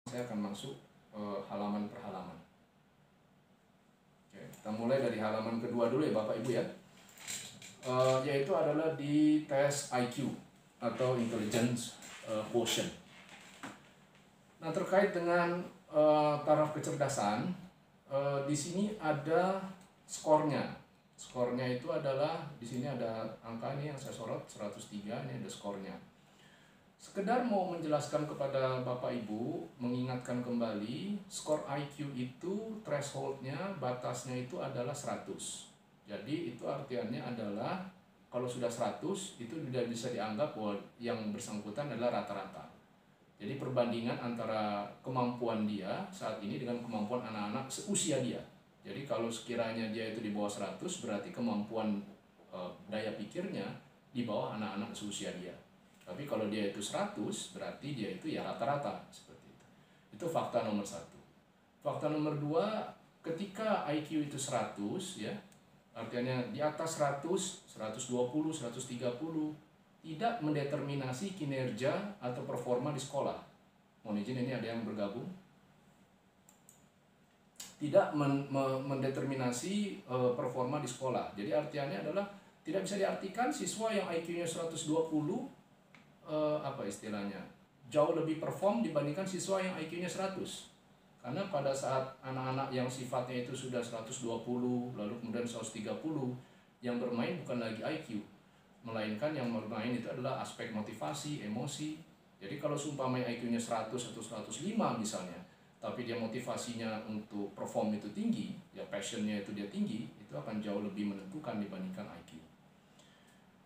Saya akan masuk halaman per halaman. Oke, kita mulai dari halaman kedua dulu ya Bapak Ibu ya. Yaitu adalah di tes IQ atau Intelligence Quotient. Nah, terkait dengan taraf kecerdasan, di sini ada skornya. Skornya itu adalah di sini ada angka ini yang saya sorot 103, ini ada skornya. Sekedar mau menjelaskan kepada Bapak Ibu, mengingatkan kembali, skor IQ itu thresholdnya, batasnya itu adalah 100. Jadi itu artinya adalah kalau sudah 100 itu sudah bisa dianggap bahwa yang bersangkutan adalah rata-rata. Jadi perbandingan antara kemampuan dia saat ini dengan kemampuan anak-anak seusia dia. Jadi kalau sekiranya dia itu di bawah 100, berarti kemampuan daya pikirnya di bawah anak-anak seusia dia. Tapi kalau dia itu 100, berarti dia itu ya rata-rata, seperti itu. Itu fakta nomor 1. Fakta nomor 2, ketika IQ itu 100 ya, artinya di atas 100, 120, 130, tidak mendeterminasi kinerja atau performa di sekolah. Mohon izin, ini ada yang bergabung. Tidak mendeterminasi performa di sekolah. Jadi artinya adalah tidak bisa diartikan siswa yang IQ-nya 120 apa istilahnya, jauh lebih perform dibandingkan siswa yang IQ-nya 100. Karena pada saat anak-anak yang sifatnya itu sudah 120 lalu kemudian 130, yang bermain bukan lagi IQ, melainkan yang bermain itu adalah aspek motivasi, emosi. Jadi kalau seumpamanya IQ-nya 100 atau 105 misalnya, tapi dia motivasinya untuk perform itu tinggi, ya passionnya itu dia tinggi, itu akan jauh lebih menentukan dibandingkan IQ.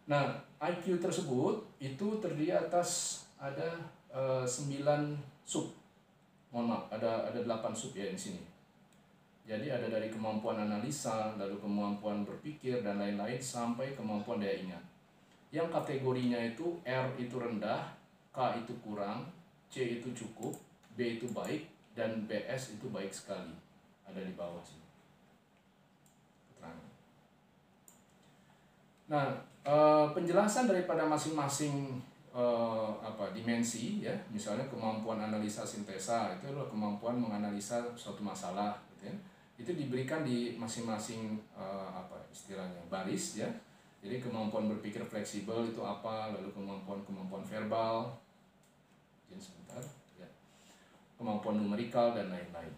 Nah, IQ tersebut itu terdiri atas ada 9 sub. Mohon maaf, ada 8 sub ya di sini. Jadi ada dari kemampuan analisa, lalu kemampuan berpikir dan lain-lain sampai kemampuan daya ingat. Yang kategorinya itu R itu rendah, K itu kurang, C itu cukup, B itu baik, dan BS itu baik sekali. Ada di bawah sini keterangan. Nah, penjelasan daripada masing-masing dimensi ya, misalnya kemampuan analisa sintesa itu adalah kemampuan menganalisa suatu masalah gitu ya. Itu diberikan di masing-masing istilahnya baris ya. Jadi kemampuan berpikir fleksibel itu apa, lalu kemampuan verbal, sebentar ya, kemampuan numerikal dan lain-lain.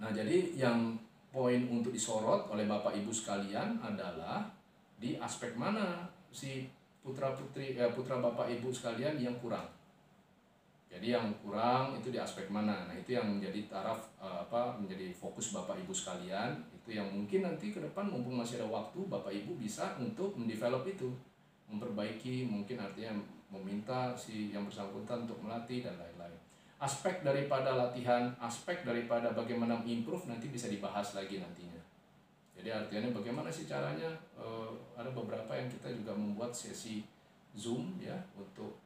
Nah, jadi yang poin untuk disorot oleh Bapak Ibu sekalian adalah di aspek mana si putra Bapak Ibu sekalian yang kurang. Jadi yang kurang itu di aspek mana? Nah, itu yang menjadi taraf menjadi fokus Bapak Ibu sekalian. Itu yang mungkin nanti ke depan mumpung masih ada waktu, Bapak Ibu bisa untuk mendevelop itu, memperbaiki, mungkin artinya meminta si yang bersangkutan untuk melatih dan lain-lain. Aspek daripada latihan, aspek daripada bagaimana improve nanti bisa dibahas lagi nantinya. Jadi artinya bagaimana sih caranya, ada beberapa yang kita juga membuat sesi Zoom ya untuk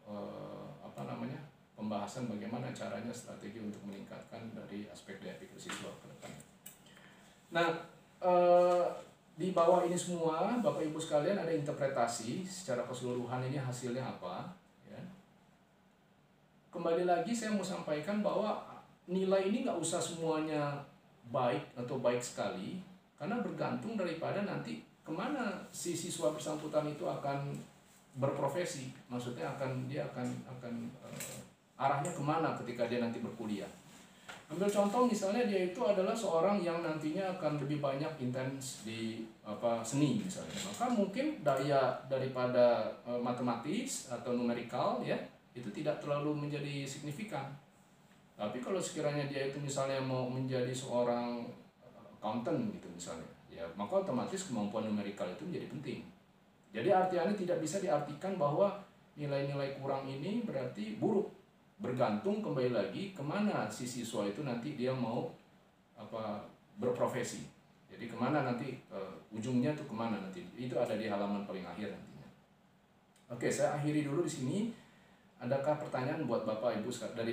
pembahasan bagaimana caranya strategi untuk meningkatkan dari aspek daya pikir siswa ke depannya. Nah, di bawah ini semua Bapak Ibu sekalian ada interpretasi secara keseluruhan ini hasilnya apa ya. Kembali lagi saya mau sampaikan bahwa nilai ini nggak usah semuanya baik atau baik sekali, karena bergantung daripada nanti kemana si siswa bersangkutan itu akan berprofesi, maksudnya dia akan arahnya kemana ketika dia nanti berkuliah. Ambil contoh misalnya dia itu adalah seorang yang nantinya akan lebih banyak intens di seni misalnya, maka mungkin daya daripada matematis atau numerikal ya itu tidak terlalu menjadi signifikan. Tapi kalau sekiranya dia itu misalnya mau menjadi seorang accountant gitu misalnya, ya maka otomatis kemampuan numerikal itu menjadi penting. Jadi artinya tidak bisa diartikan bahwa nilai-nilai kurang ini berarti buruk. Bergantung kembali lagi kemana si siswa itu nanti dia mau berprofesi. Jadi kemana nanti ujungnya tuh kemana nanti, itu ada di halaman paling akhir nantinya. Oke, saya akhiri dulu di sini. Adakah pertanyaan buat Bapak Ibu dari